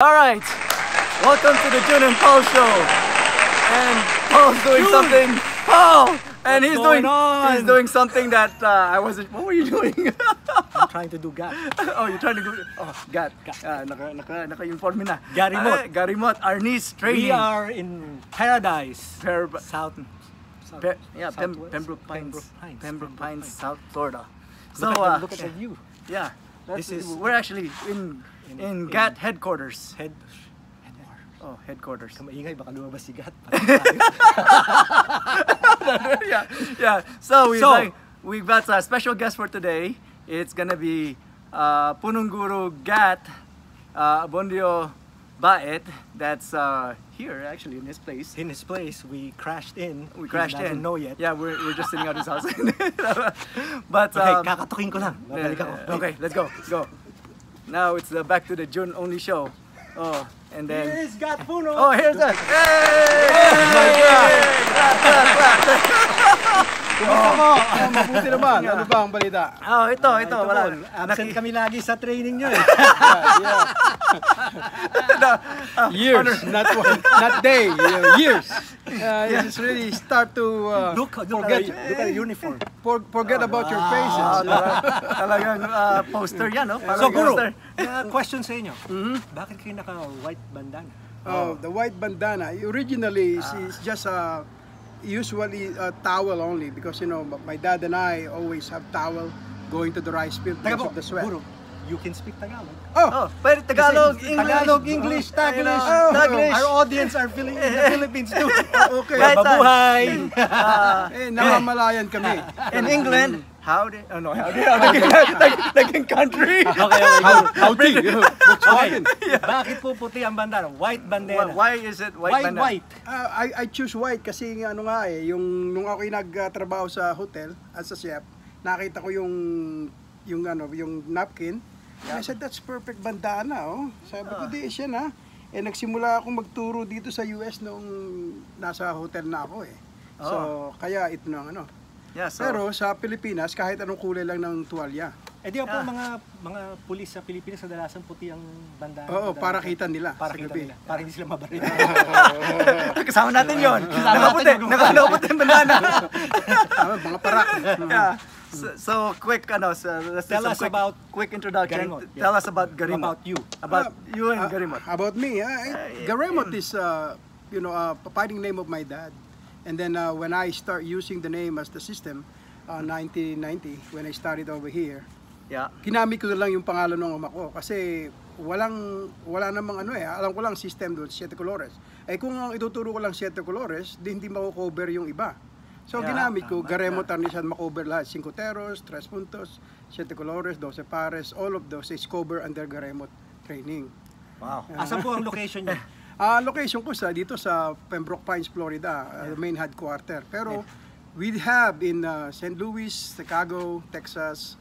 Alright, welcome to the Jun and Paul show. And Paul's doing something. Paul! And he's doing something that I wasn't. What were you doing? I'm trying to do GAT. Oh, you're trying to do. Oh, GAT. Naka-inform na. Garimot. Garimot, Arnis training. We are in Paradise, South. Pembroke Pines, South Florida. So look at the view. Yeah, we're actually in GAT headquarters. Headquarters. Kamaingay, baka lumabas si GAT. yeah. So we've got a special guest for today. It's gonna be Punong Guru GAT Abondio Baet. That's here actually in his place. In his place, we crashed in. We crashed he doesn't in. know yet. Yeah, we're just sitting out his house. But okay, kakatukin ko lang. Babalik ako. Okay, let's go. Now it's the Back to the Jun only show. Oh, and then Here's GAT Puno. oh, here's us. Hey! Kumusta mo? Mabuti naman. Ano ba ang balita? Oh, ito. Wala. Absent kami lagi sa training nyo eh. Years, not day. Years. You just really start to Look at the uniform. forget about your faces. Talagang poster yan, no? So, Guru, question sa inyo. Bakit kayo naka-white bandana? The white bandana originally is just usually a towel only because my dad and I always have towel going to the rice field because of the sweat. Guru, you can speak Tagalog. Oh, pero Tagalog, English. Tagalog, English, Taglish. Taglish. Our audience are in the Philippines too. Okay. Right. Mabuhay! Nakamalayan kami. In England, howdy, naging country. Howdy. Okay. Bakit po puti ang bandana? White bandana. Why is it white? Why bandana? white? I choose white kasi nung ako'y nagtrabaho sa hotel as a chef, nakita ko yung napkin. I said, that's perfect bandana, oh. Sabi ko, di siya na. Nagsimula akong magturo dito sa US nung nasa hotel na ako eh. So, kaya ito na Yeah, so, Pero sa Pilipinas, kahit anong kulay lang ng tuwalya. Eh di po mga pulis sa Pilipinas kadalasan puti ang bandana. Oo, para kita nila. Para kita nila. Para hindi sila mabaril. kasama natin yun. Nakaputi yung bandana. Tama, mga parak. Yeah. So quick, let's Tell us about quick introduction. Garimot. Yeah. Tell us about Garimot. About you. About you and Garimot. About me, Garimot is a fighting name of my dad. And then when I start using the name as the system, 1990, when I started over here, ginamit ko lang yung pangalan ng ama ko kasi wala namang alam ko lang system doon, 7 colores. Kung ituturo ko lang 7 colores, hindi mako-cover yung iba. So ginamit ko, Garimot Arnisan, makover lahat, 5 teros, 3 puntos, 7 colores, 12 pares, all of those is cover under Garimot training. Wow. Asan po ang location niyo? Location ko dito sa Pembroke Pines, Florida, main headquarter. Pero we have in St. Louis, Chicago, Texas,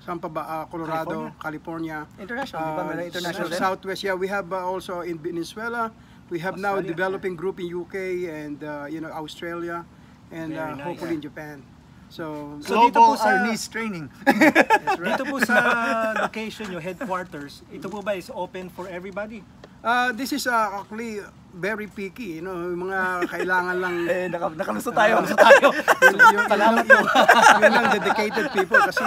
saan pa ba? Colorado, California. International, international Southwest. Yeah, we have also in Venezuela. We have now a developing group in UK and Australia and hopefully in Japan. So dito po sa Arnis training. Dito po sa location yung headquarters, ito po ba is open for everybody? This is actually very picky, yung mga kailangan lang Nakalusot tayo. Yun lang dedicated people kasi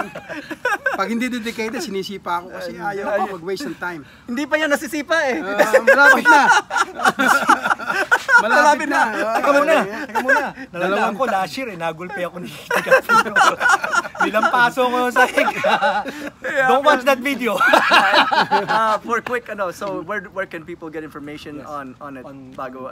pag hindi dedicated sinisipa ako kasi ayaw ko mag-waste ng time. Hindi pa yan nasisipa eh. Malapit na. Malapit na. Teka muna. Nalalaan ko last year nagulpe ako ni Tigapino. Bilang paso ko sa Don't watch that video. For quick, so where can people get information on it? Bago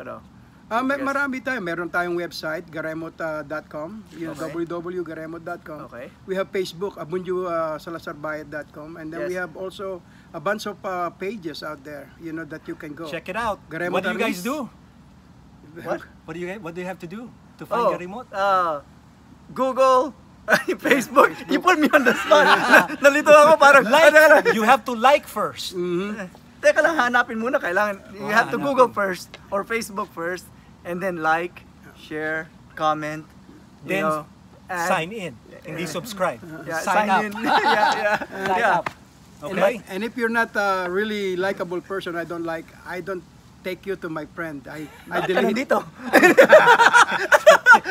Marami tayo. Meron tayong website, garemot.com, www.garemot.com. Okay. We have Facebook, abunjusalazarbayad.com, and then we have also a bunch of pages out there, that you can go. Check it out. Garimot What do you guys do? What? What do you have to do to find Garimot? Google, Facebook. You put me on the spot. Nalito ako parang You have to like first. Teka lang, hanapin muna. You have to Google first or Facebook first, and then like, share, comment, then sign in. Hindi subscribe. Yeah, sign up. in. Yeah. Sign up. Okay. And if you're not a really likable person, I don't take you to my friend. I delete. Dito.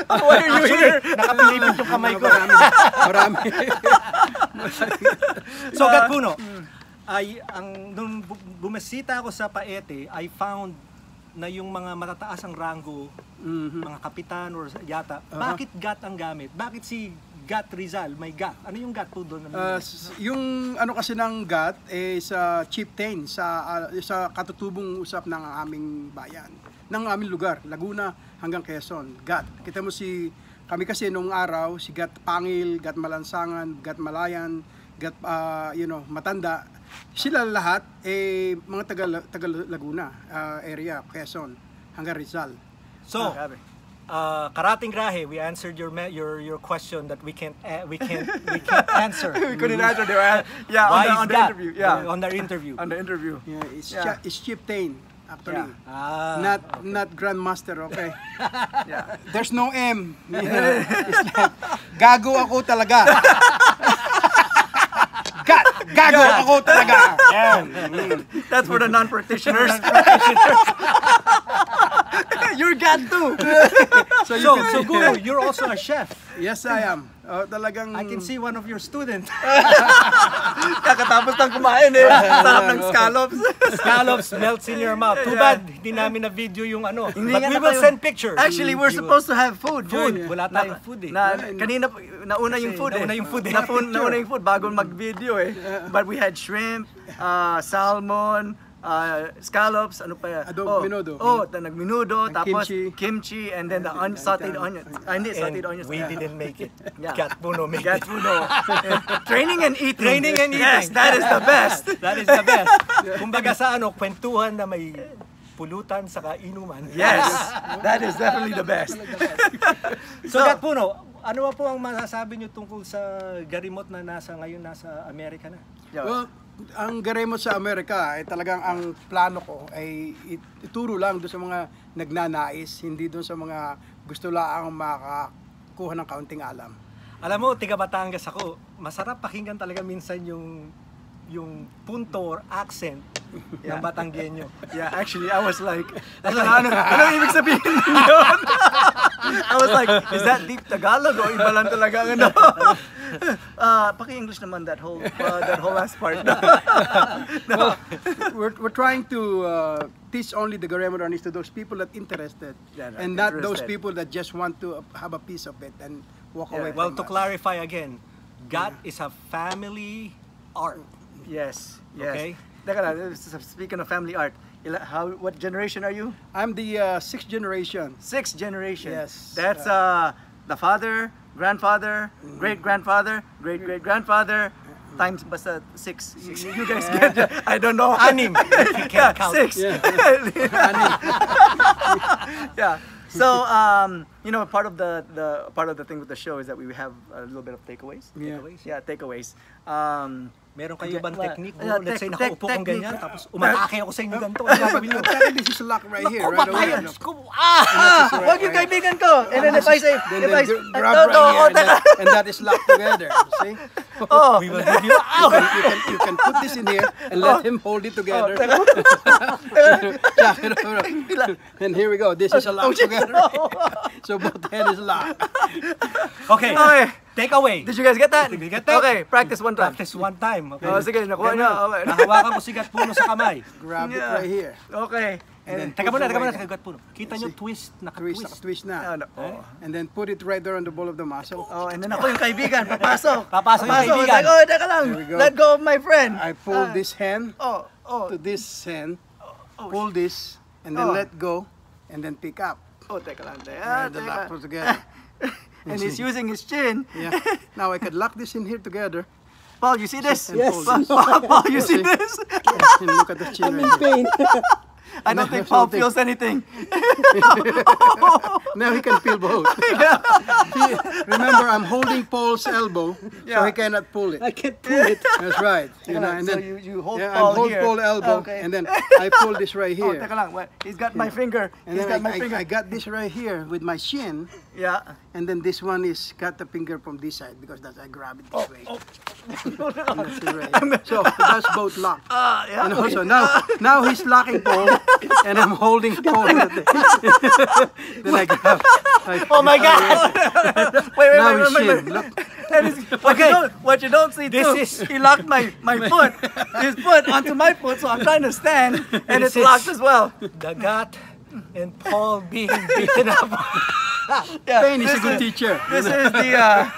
Why are you here? Nakapilipit yung kamay ko. Marami. So, Gat Puno, nung bumisita ako sa Paete, I found na yung mga matataas ang rango, mga kapitan or yata, bakit GAT ang gamit? Bakit si GAT Rizal may GAT? Ano yung GAT po doon? Yung ano kasi ng GAT sa chieftain sa katutubong usap ng aming bayan, ng aming lugar, Laguna hanggang Quezon. GAT. Kita mo kami kasi nung araw si GAT Pangil, GAT Malansangan, GAT Malayan, GAT Matanda. Sila lahat mga taga Laguna area, Quezon hanggang Rizal. So, Karating Grahe, we answered your question that we can't answer. We couldn't answer the on the interview. Yeah, on the interview. On the interview. Yeah, it's chieftain actually. Not grandmaster, okay? Yeah. There's no M. It's like gago ako talaga. Gago ako talaga. That's for the non-practitioners. You're God too. So Guru, you're also a chef. Yes, I am. Talagang I can see one of your students. Kakatapos lang kumain Sarap ng scallops. Scallops melts in your mouth. Too bad, hindi namin na video yung ano. But we will send pictures. Actually, we're supposed to have food. Wala tayong food Kanina, nauna yung food Nauna yung food Nauna yung food bago mag-video But we had shrimp, salmon, scallops, ano pa yan? Minudo. Nagminudo, tapos kimchi, and then the sauteed onions. Sauteed onions. We didn't make it. Gat Puno made it. Training and eating. Training and eating. Yes, that is the best. That is the best. Kumbaga sa kwentuhan na may pulutan sa kainuman. Yes, that is definitely the best. So Gat Puno, ano po ang masasabi niyo tungkol sa Garimot na ngayon nasa Amerika na? Well, ang Garimot sa Amerika ay talagang ang plano ko ay ituro lang doon sa mga nagnanais, hindi doon sa mga gusto lang makakuha ng kaunting alam. Alam mo, tiga Batangas ako, masarap pakinggan talaga minsan yung punto or accent ng Batanggenyo. Yeah, actually, I was like, ano ibig sabihin yun? I was like, is that deep Tagalog o iba lang talaga ano? Paki-English naman that whole last part. No. We're trying to teach only the Garemoranis to those people that interested, and not those people that just want to have a piece of it and walk away from Well, to us. clarify again, GAT is a family art. Yes. Okay. Speaking of family art, what generation are you? I'm the 6th generation. 6th generation. Yes. That's the father, grandfather, great-grandfather, great-great-grandfather, times basta 6. You guys get it. I don't know. Anim. You can't count. 6. Yeah. So, part of the thing with the show is that we have a little bit of takeaways. Takeaways. Meron kayo bang technique? Let's say technique. nakaupo kong ganyan, tapos umatake ako sa inyo ganito. Ano gagawin nyo? This is lock right here. Right away. Huwag yung kaibigan ko! And then if I say, Then grab right here, and that is locked together. See? We will give you You can put this in here and let him hold it together. And here we go. This is a lock together. So both hand is locked. Okay. Take away. Did you guys get that? Did you get that? Okay, practice one time. Practice one time. Okay. Sige, nakuha niya. Okay. Nahawakan ko si Gat Puno sa kamay. Grab it right here. Okay. And then Teka muna, put Gat Puno. Kita nyo twist, naka-twist. Twist na. And then put it right there on the ball of the muscle. And then ako yung kaibigan, papasok. Papasok yung kaibigan. Like, oh, teka lang. There we go. Let go of my friend. I pull this hand to this hand. Pull this and then let go and then pick up. Teka lang. And the lock put together. And he's using his chin. Yeah. Now I could lock this in here together. Paul, you see this? Yes. Paul, you see this? And look at the chin right here. I don't think Paul feels anything. Now he can feel both. Remember, I'm holding Paul's elbow, so he cannot pull it. I can't pull it. That's right. And then you hold I Paul hold here. Paul's elbow, Okay. and then I pull this right here. Teka lang. He's got my finger. And He's then got my finger. I got this right here with my shin, Yeah. and then this one is got the finger from this side because I grab it this way. So that's both locked. Yeah. And also now he's locking pole, and I'm holding pole. Then I grab. Oh my God! Wait, Now he's wait. in. Look. What you don't see too, he locked my foot, his foot onto my foot, so I'm trying to stand, and it's locked as well. Dagat and Paul being beaten up. Yeah, Pain is a good teacher. This is the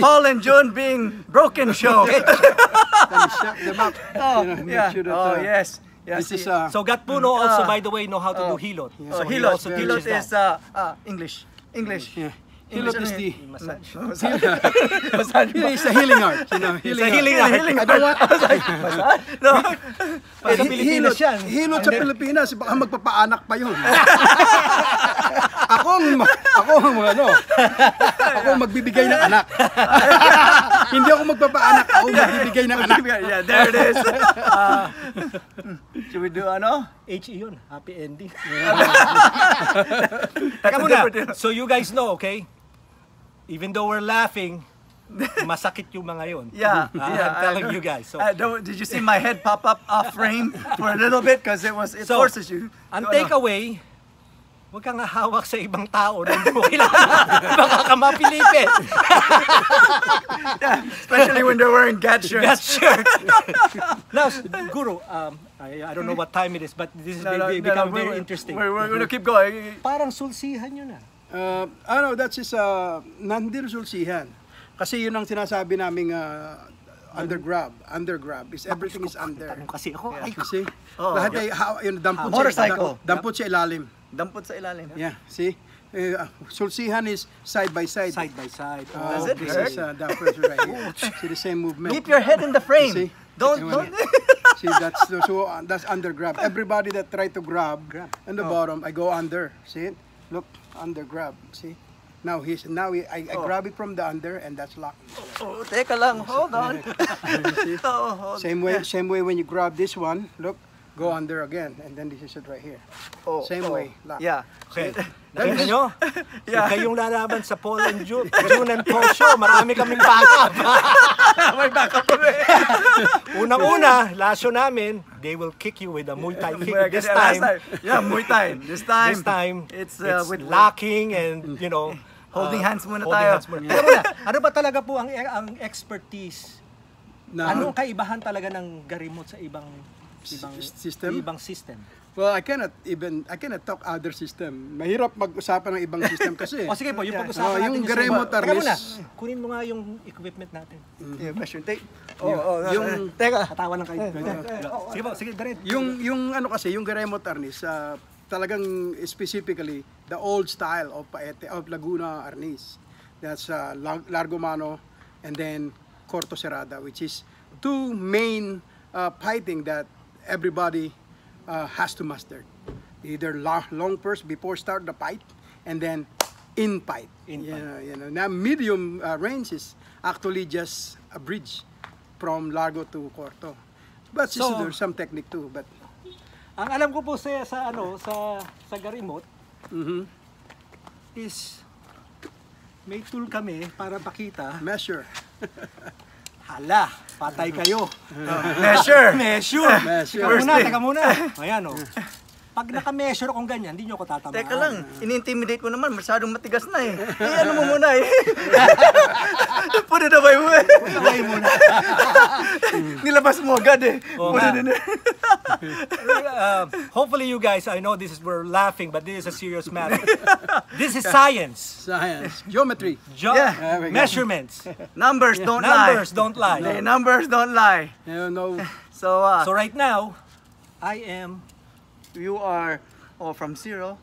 Paul and June being broken show. Then he shut them up. Oh, make yeah. sure that, Oh, yes. This see. is So Gat Puno also, by the way, know how to do hilot. Oh, So he hilot. also Hilot teaches is that. English. English. yeah. Hilot is the Massage. it's a healing art. You know, It's a healing art. I don't want. No. Sa Pilipinas yan. Hilot sa Pilipinas, baka magpapaanak pa yun. ako ang magbibigay ng anak. Hindi ako magpapaanak, ako magbibigay ng anak. Yeah, there it is. Should we do ano? HE yun. Happy ending. Teka muna. So you guys know, okay? Even though we're laughing, masakit yung mga yun. Yeah, I'm telling you guys. So, did you see my head pop up off frame for a little bit because it forces you. ang takeaway, huwag kang hahawak sa ibang tao na hindi mo kailangan. Baka ka mapilipit. Yeah, especially when they're wearing GAT shirts. That shirt. Now, Guru, I don't know what time it is, but this is becoming very interesting. We're gonna keep going. Parang sulsihan yun ah. That's is nandirsulsihan. Kasi yun ang sinasabi naming undergrab is everything is under. Kasi ako, ay, See? Oh, Lahat ay dampot Motorcycle. dampot sa ilalim. Dampot sa ilalim. Yeah, see? Sulsihan is side by side. side by side. Does it This hurt? is dampot right here. See the same movement. Keep your head in the frame. See? Don't. See, that's under grab. Everybody that try to grab on the bottom, I go under. See it? Look, under grab. See? Now I grab it from the under, and that's locked. Oh, teka lang. Hold on. See? Oh, Same way when you grab this one, look, go under again, and then this is it right here. Same way, lock. Yeah. Okay. Nakita nyo? Yeah. Huwag kayong lalaban sa Paul and June and Paul show. Marami kaming backup. May backup pa rin. Unang-una, last show namin, they will kick you with a Muay Thai kick. This time, Yeah, Muay Thai. This time, it's with locking and, you know, holding hands muna holding tayo. hands muna. Teka muna, ano ba talaga po ang expertise? Now, Anong kaibahan talaga ng garimot sa ibang system? ibang system? Well, I cannot talk other system. Mahirap mag-usapan ng ibang system kasi. O sige po, yung pag-usapan natin yung sa Garemot iba. Teka Arnis. muna, kunin mo nga yung equipment natin. Yeah, measure tape. Yung Teka. Katawa lang kayo. Sige po, sige, direct. yung ano kasi, yung Garemot Arnis, talagang specifically the old style of Paete, of Laguna Arnis. That's Largo Mano and then Corto Cerrada, which is two main fighting that everybody has to master. Either long first before start the fight, and then in fight. Now medium range is actually just a bridge from Largo to Corto. But So, there's some technique too. But Ang alam ko po sa garimot is may tool kami para pakita. measure. Hala, patay kayo. Measure. Measure. Measure. Teka muna. Ayan o. Pag naka-measure akong ganyan, hindi nyo ako tatamaan. Teka lang, ini-intimidate mo naman, masyadong matigas na eh. Ano mo muna eh. Put it away mo eh. Nilabas mo agad eh. Oo Put nga. it in there. Hopefully you guys, I know we're laughing, but this is a serious matter. This is science. Science. Geometry. Yeah. There we go. Measurements. Numbers don't lie. Numbers don't lie. The numbers don't lie. No. So, So right now, I am you are from 0.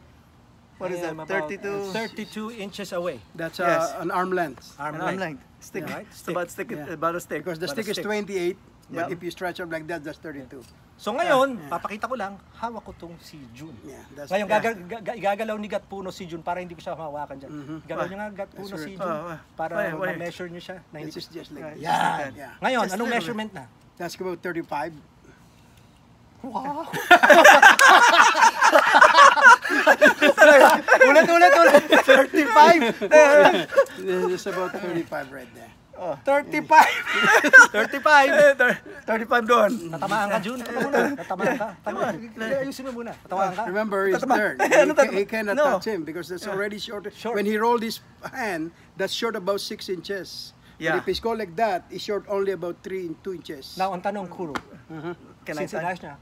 What is I that? am about 32. 32 inches away. That's Yes. an arm length. Arm An arm length. length. Stick. Yeah, right? It's about stick. Yeah. About a stick. Because the But stick a is stick. 28, but Yeah. if you stretch up like that, that's 32. So ngayon, papakita ko lang, hawak ko tong si June. Yeah, that's Ngayon, igagalaw ni Gat Puno si June para hindi ko siya mahawakan dyan. Galaw niyo nga Gat Puno That's si right. June para Why? ma-measure niyo siya. Na hindi This is just like this. Yan. Yeah. Ngayon, Just anong little measurement na? That's about 35. Wow! Ulit. 35. This is about 35 right there. 35! 35 doon. Tatamaan ka, Jun. Tatamaan ka. Ayusin mo muna. Tatamaan ka. Remember his turn. He cannot touch him because that's already short. When he rolled his hand, that's short about 6 inches. Yeah. But if he's called like that, it's short only about 2 inches. Now, ang tanong, Kuro. Can I Since inaayos niya,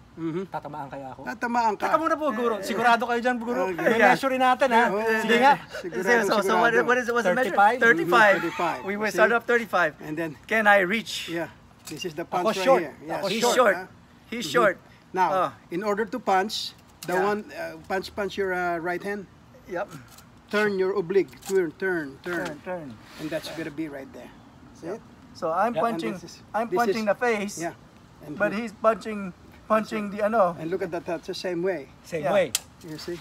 tatamaan kaya ako? Tatamaan ka. Taka muna po, Guro. Sigurado kayo dyan, Guro. Okay. I-measure natin, ha? Sige nga. So what is what's the measure? 35? 35. We will start off 35. And then, Can I reach? yeah, this is the Ako punch right short. here. Yeah. Ako He's short, short. huh? He's short. Now, in order to punch, the Yeah. one punch your right hand, Yep. turn your oblique, turn, Turn. and that's gonna be right there. See it? So I'm Yeah, punching. and this is- I'm this punching is- the face. Yeah. And But he's punching the ano. and look at that. That's the same way. Same Yeah. way. You see?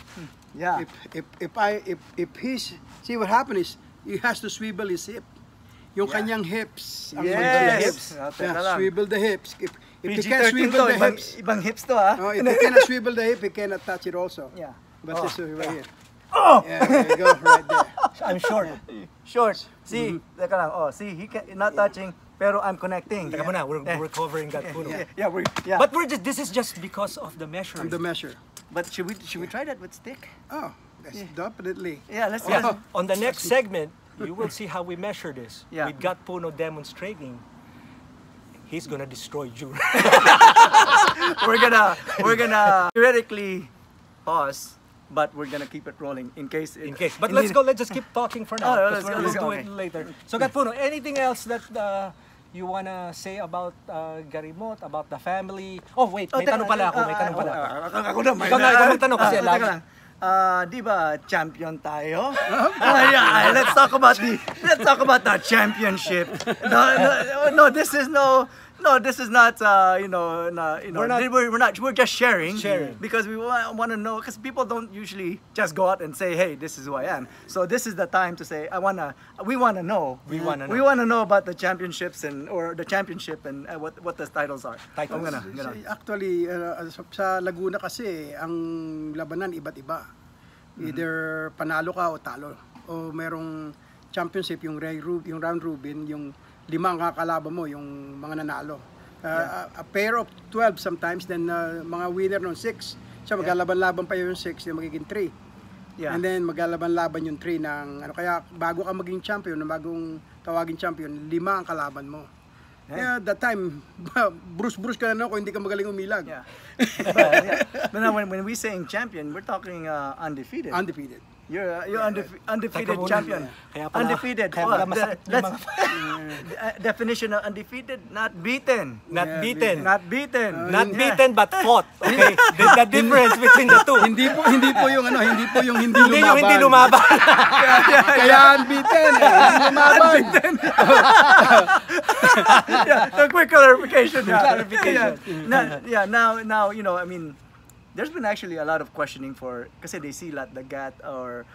Yeah. If he's see what happened is he has to swivel his hip. Yung Yeah. kanyang hips. Ang Yes. maganda hips. Teka lang. Swivel the hips. If he PG-13 can't swivel to, the ibang, hips, ibang hips to ah. if he cannot swivel the hip, he cannot touch it also. Yeah. But this is right here. Oh! Yeah, there you go, right there. I'm short. Short. See, teka lang. Oh, see, he can, not touching, pero I'm connecting. Teka muna, we're covering that, Kuro. Yeah, But this is just because of the measuring. And the measure. but should we try that with stick? Oh, that's definitely. Yeah, let's. Yeah. On the next segment, you will see how we measure this. Yeah. We got Puno demonstrating. He's gonna destroy June. we're gonna theoretically pause, but we're gonna keep it rolling in case. But let's go. Let's just keep talking for now. Oh, because let's go, we'll do it later. So, Gat Puno, anything else that you wanna say about Garimot, about the family? Oh wait, may tanong pala ako. Ako na, Ikaw na magtanong kasi teka lang. Di ba champion tayo? Yeah, let's talk about the championship. No, this is not we're just sharing. Because we want to know, because people don't usually just go out and say, hey, this is who I am. So this is the time to say we want to know about the championships or the championship and what the titles are. Actually, sa Laguna kasi, ang labanan iba't iba. Either panalo ka o talo. O merong championship, yung round robin, yung 5 kakalaban mo, yung mga nanalo. A pair of 12 sometimes, then mga winner ng 6. So maglalaban-laban pa yung 6, yung magiging 3. Yeah. And then maglalaban-laban yung 3 ng kaya bago ka maging champion, bagong tawagin champion, 5 ang kalaban mo. Yeah, that time, Bruce ka na kung hindi ka magaling umilag. Yeah. But now when we saying champion, we're talking undefeated. Undefeated. You're undefeated champion. Kaya pala, Undefeated. Definition of undefeated, not beaten. Not beaten. Not beaten. Not beaten but fought. Okay? There's the difference between the two. Hindi po yung hindi Hindi yung hindi lumaban. Kaya unbeaten. Hindi lumaban. Yeah, a quick clarification. Now, I mean, there's been actually a lot of questioning kasi they see the GAT or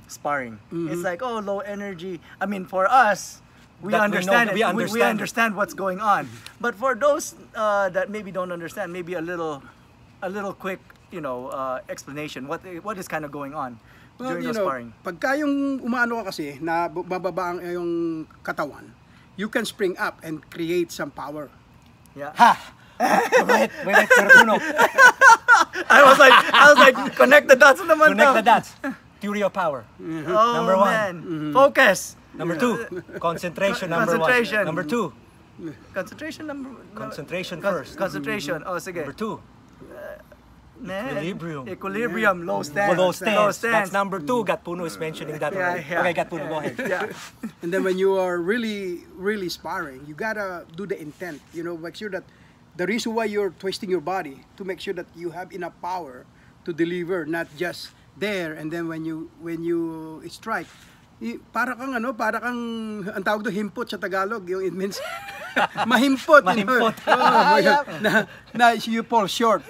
sparring. It's like, oh, low energy. I mean, for us, we understand it. We understand what's going on. But for those that maybe don't understand, maybe a little quick, explanation. What is kind of going on during the sparring? Pagka yung umano ka kasi na bababa ang yung katawan, you can spring up and create some power. Yeah. Wait, Puno. I was like, connect the dots naman. Connect the dots. Theory of power. Oh, Number 1. Man. Focus. Number 2. Concentration. Number 1. Concentration. Number 2. Concentration number. Concentration first. Concentration. Oh, sige. Number 2. Equilibrium. Equilibrium. Low stance. Low stance. That's number 2. Gat Puno is mentioning that already. Yeah. Okay, Gat Puno, go ahead. Yeah. And then when you are really, really sparring, you gotta do the intent. Make sure that the reason why you're twisting your body to make sure that you have enough power to deliver, not just there and then when you strike. Para kang ang tawag doon himpot sa Tagalog, it means mahimpot. Mahimpot. Na you fall short.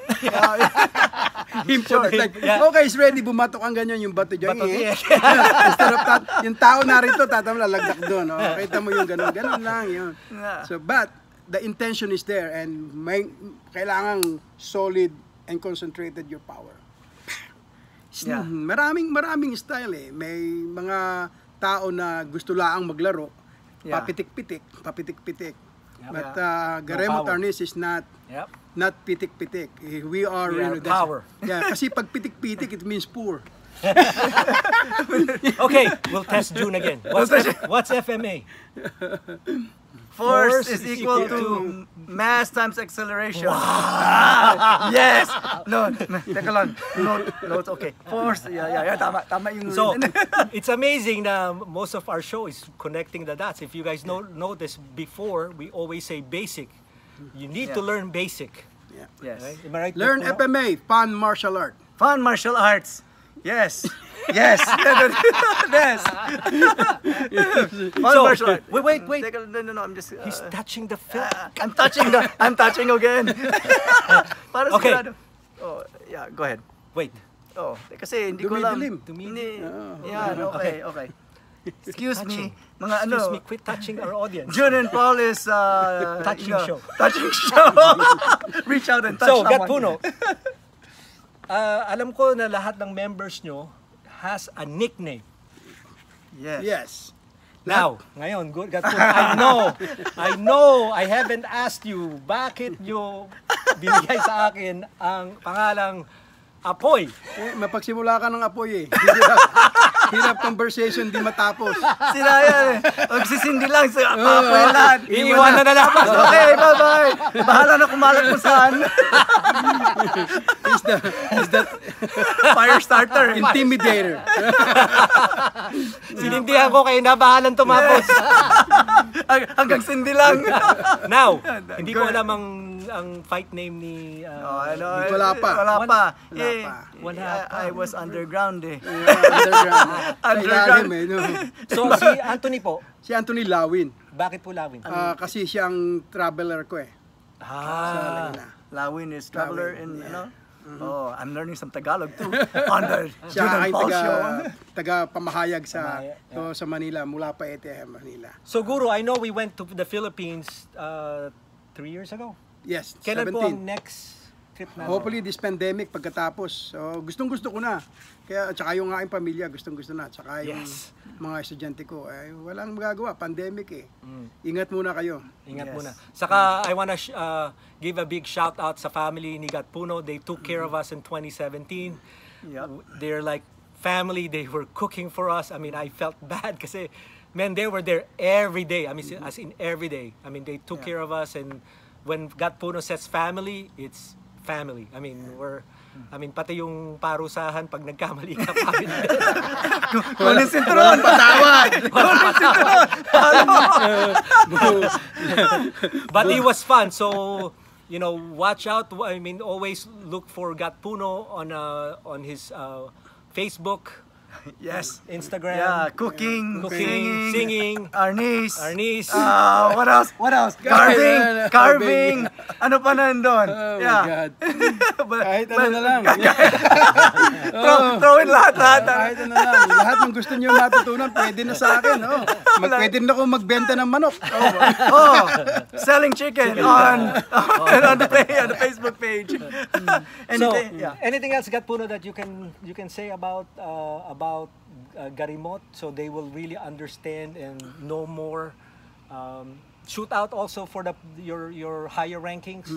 Himpot. Like, okay, it's ready, bumatok ang ganyan yung bato dyan. Instead of yung tao narito, lalagdak doon. Kita mo yung ganun lang yun. So, but the intention is there and kailangang solid and concentrated your power. Yeah. Maraming style eh. May mga tao na gusto laang maglaro papitik-pitik. Yeah. But Garemot power. Arnis is not Yep. not pitik-pitik. We are, We are power. Yeah, kasi pag pitik-pitik, it means poor. Okay, we'll test June again. What's FMA? Force is equal to mass times acceleration. Wow. Yes. No, teka lang. No, it's okay. Force. Yeah. Tama yung. So, it's amazing that most of our show is connecting the dots. If you guys notice before, we always say basic. You need to learn basic. Yeah. Yes. Right? Am I right? Learn Puno? FMA, fun martial art. Fun martial arts. Yes. Yes. Yes. Fun So, martial art. wait. Teka, no. I'm just. He's touching the film. I'm touching again. Para Okay. sigurado. Oh, yeah. Go ahead. Wait. Oh, kasi hindi ko alam. Dumidilim. Hindi. Oh, Yan, okay. Excuse me. Mga Excuse me, quit touching our audience. June and Paul is Touching show. Touching show. Reach out and touch So, Gat someone. Puno, alam ko na lahat ng members nyo has a nickname. Yes. Yes. Now, ngayon, Gat Puno, I know, I haven't asked you, bakit nyo binigay sa akin ang pangalang Apoy? Mapagsimula ka ng apoy eh. Hirap conversation, di matapos. Sila yan eh. Magsisindi lang sa papoy lahat. Iiwanan na lang. Okay, bye-bye. Bahala na kumalat kung saan. Is that Fire starter. intimidator? Sinindihan ko kayo na bahalan tumapos. Hanggang sindi lang. Now, hindi ko alam ang fight name ni... Wala pa. Wala pa. Wala pa. I was underground eh. Underground. Underground. Sa ilalim eh, no? So, si Anthony po, Si Anthony Lawin. bakit po Lawin? Kasi siyang traveler ko eh. Ah, Lawin is traveler Lawin, in, yeah. Oh, I'm learning some Tagalog too. On the Siya June ay and Paul show. taga pamahayag sa Pamahayag, sa Manila, mula pa Manila. so Guru, I know we went to the Philippines 3 years ago. Yes, Kailan 17. po ang next trip na? Hopefully this pandemic pagkatapos. So gustong-gusto ko na. Kaya tsaka yung aking pamilya gustong-gusto na. Tsaka yung Yes. mga estudyante ko ay walang magagawa, pandemic eh. Ingat muna kayo. Ingat Yes. muna. Saka I wanna give a big shout out sa family ni Gat Puno. They took care of us in 2017. Yep. They're like family. They were cooking for us. I mean, I felt bad kasi man, they were there every day. I mean, as in every day. I mean, they took care of us, and when Gat Puno says family, it's family. I mean, pati yung parusahan pag nagkamali ka, family. Kunin sinturon. Patawad. Kunin sinturon. But it was fun. So, you know, watch out. I mean, always look for Gat Puno on his Facebook, Yes. Instagram. Yeah, cooking, singing. Arnis. What else? Carving. Ano pa nandun? Oh my Yeah. God. But- Kahit ano na lang. Throw in lahat. Kahit ano na lang. Lahat ng gusto niyo matutunan, pwede na sa akin. Oh. Pwede na ako magbenta ng manok. Oh, selling chicken on the Facebook page. Anything else, Gat Puno, that you can say about Garemot, so they will really understand and know more. Shoot out also for your higher rankings.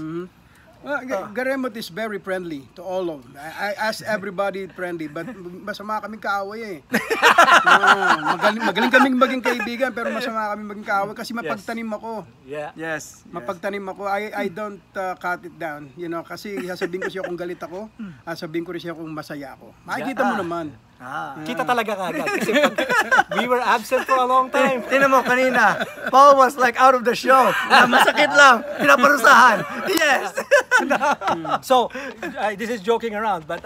Garemot is very friendly to all of them. I ask everybody friendly, but masama kaming kaaway eh. Magaling kaming maging kaibigan, pero masama kaming maging kaaway kasi mapagtanim ako. Yeah. Yes. Mapagtanim ako. I don't cut it down, you know, kasi sasabihin ko siya kung galit ako, sasabihin ko rin siya kung masaya ako. Makikita mo naman. Kita talaga kagad kasi we were absent for a long time. Tinan mo kanina, Paul was like out of the show. Masakit lang, pinaparusahan. Yes. So this is joking around, but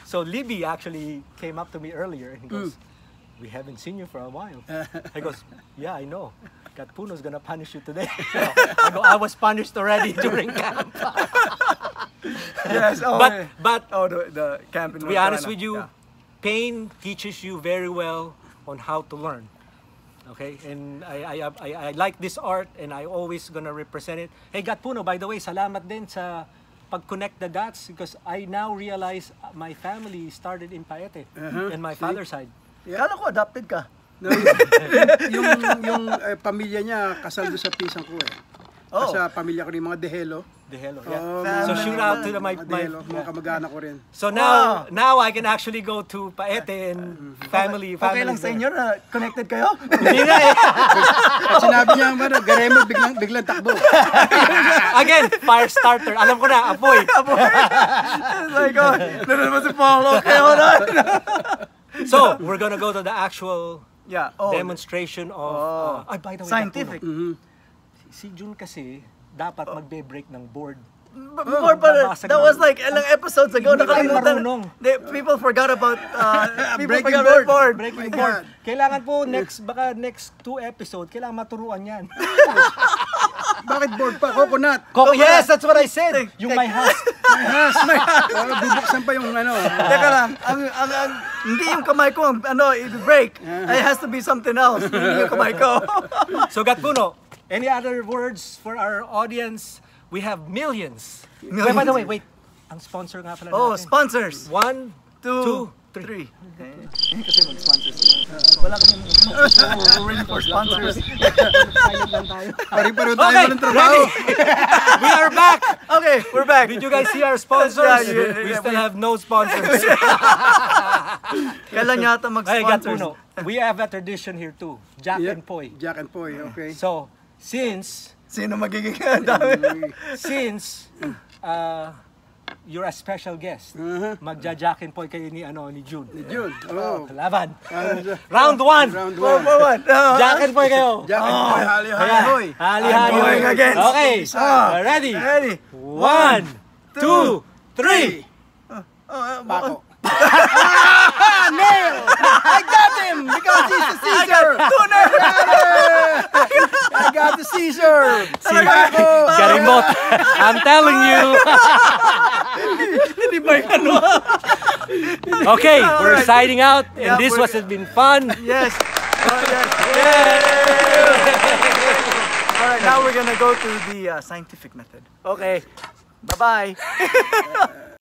so Libby actually came up to me earlier and he goes, "We haven't seen you for a while." I goes, "Yeah, I know. Gat Puno's gonna punish you today." I go, "I was punished already during camp." Yes. Oh, But the camp in to be honest with you, Yeah. pain teaches you very well on how to learn. Okay, and I like this art, and I always gonna represent it. Hey, Gat Puno, by the way, salamat din sa pag-connect the dots, because I now realize my family started in Paete and my father's side. Kala ko adopted ka. No, yung pamilya niya kasal doon sa pisang ko eh. Oh. Sa pamilya ko rin mga Dehelo. Dehelo, yeah. Oh, So shoot out to my Dehelo, mga kamag-anak ko rin. So now I can actually go to Paete and family. Okay lang sa inyo na connected kayo? Hindi na eh. At sinabi niya, Garemo, biglang takbo. Again, fire starter. Alam ko na, apoy. It's like, oh, naman naman si Paulo, kayo na. So, we're gonna go to the actual Yeah, demonstration of... by the way, scientific. Si Jun kasi, dapat magbe-break ng board. Before pa, that was like ilang episodes ago. Hindi tayo Nakalimutan. marunong. People forgot about Breaking board. Breaking my board. God. Kailangan po baka next 2 episode, kailangan maturuan yan. Bakit board pa? Coconut. Yes, that's what I said. Yung my house. Bubuksan pa yung ano. Teka lang, hindi yung kamay ko, i-break. It has to be something else. Hindi yung kamay ko. So Gatpuno, any other words for our audience? We have millions. Wait, by the way, wait. Ang sponsor nga pala natin. Sponsors. 1, 2, 3. Kasi mag-sponsors. Wala kami we're ready for sponsors. Pari-paro tayo ng trabaho. We are back. Okay, we're back. Did you guys see our sponsors? Yeah, We still have no sponsors. Kailan yata Hey, mag-sponsors? Gatpuno, we have a tradition here too. Jack and Poy. Jack and Poy, okay. So, since Sino magiging dami? you're a special guest, magja-Jack and Poy kayo ni June. June. Oh. Laban. Round Round 1. Round What? 1. Jack and Poy kayo. Jack and Poy, hali-hali. Hali-hali. I'm going against. Okay. Ready? Ready? 1, 2, 3. Bako. Nail! I got him because he's the Caesar. I got the Caesar. Garimot. I'm telling you. Hindi ba yung ano? Okay, we're Alright. signing out, and Yeah, this we're- has been fun. Yes. Yes. Alright, now we're gonna go to the scientific method. Okay. Bye-bye.